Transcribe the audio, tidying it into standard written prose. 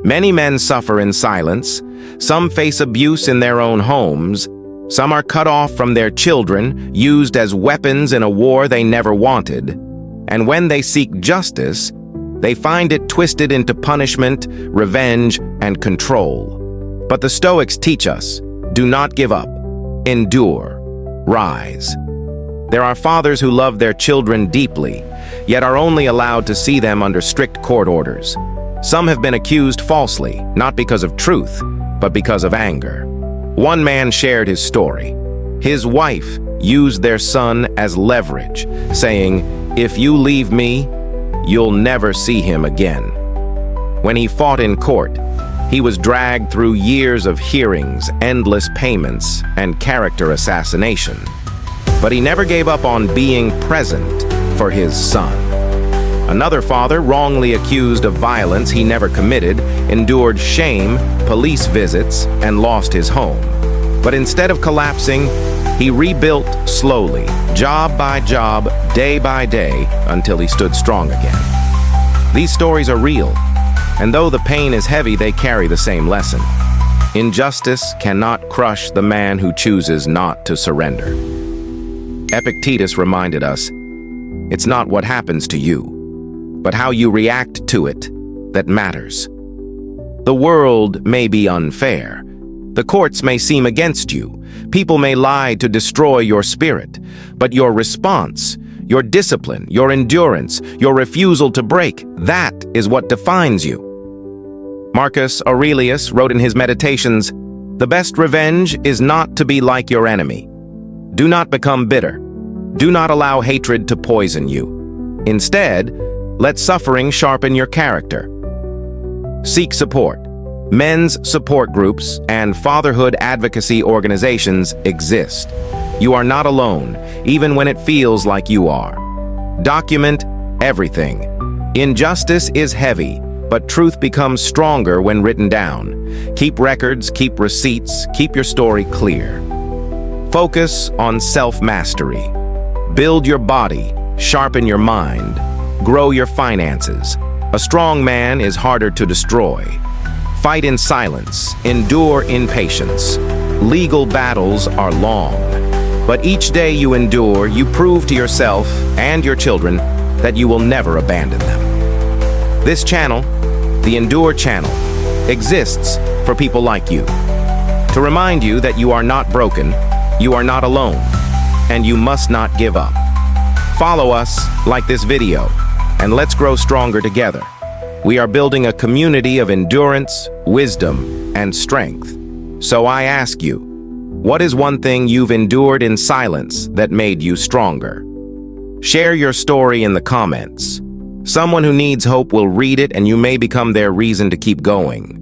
Many men suffer in silence. Some face abuse in their own homes. Some are cut off from their children, used as weapons in a war they never wanted. And when they seek justice, they find it twisted into punishment, revenge, and control. But the Stoics teach us, do not give up, endure, rise. There are fathers who love their children deeply, yet are only allowed to see them under strict court orders. Some have been accused falsely, not because of truth, but because of anger. One man shared his story. His wife used their son as leverage, saying, "If you leave me, you'll never see him again." When he fought in court, he was dragged through years of hearings, endless payments, and character assassination. But he never gave up on being present for his son. Another father, wrongly accused of violence he never committed, endured shame, police visits, and lost his home. But instead of collapsing, he rebuilt slowly, job by job, day by day, until he stood strong again. These stories are real, and though the pain is heavy, they carry the same lesson. Injustice cannot crush the man who chooses not to surrender. Epictetus reminded us, it's not what happens to you, but how you react to it that matters. The world may be unfair. The courts may seem against you. People may lie to destroy your spirit. But your response, your discipline, your endurance, your refusal to break, that is what defines you. Marcus Aurelius wrote in his Meditations, "The best revenge is not to be like your enemy. Do not become bitter. Do not allow hatred to poison you. Instead, let suffering sharpen your character." Seek support. Men's support groups and fatherhood advocacy organizations exist. You are not alone, even when it feels like you are. Document everything. Injustice is heavy, but truth becomes stronger when written down. Keep records, keep receipts, keep your story clear. Focus on self-mastery. Build your body, sharpen your mind, grow your finances. A strong man is harder to destroy. Fight in silence, endure in patience. Legal battles are long, but each day you endure, you prove to yourself and your children that you will never abandon them. This channel, the Endure channel, exists for people like you, to remind you that you are not broken, you are not alone, and you must not give up. Follow us, like this video, and let's grow stronger together. We are building a community of endurance, wisdom, and strength. So I ask you, what is one thing you've endured in silence that made you stronger? Share your story in the comments. Someone who needs hope will read it, and you may become their reason to keep going.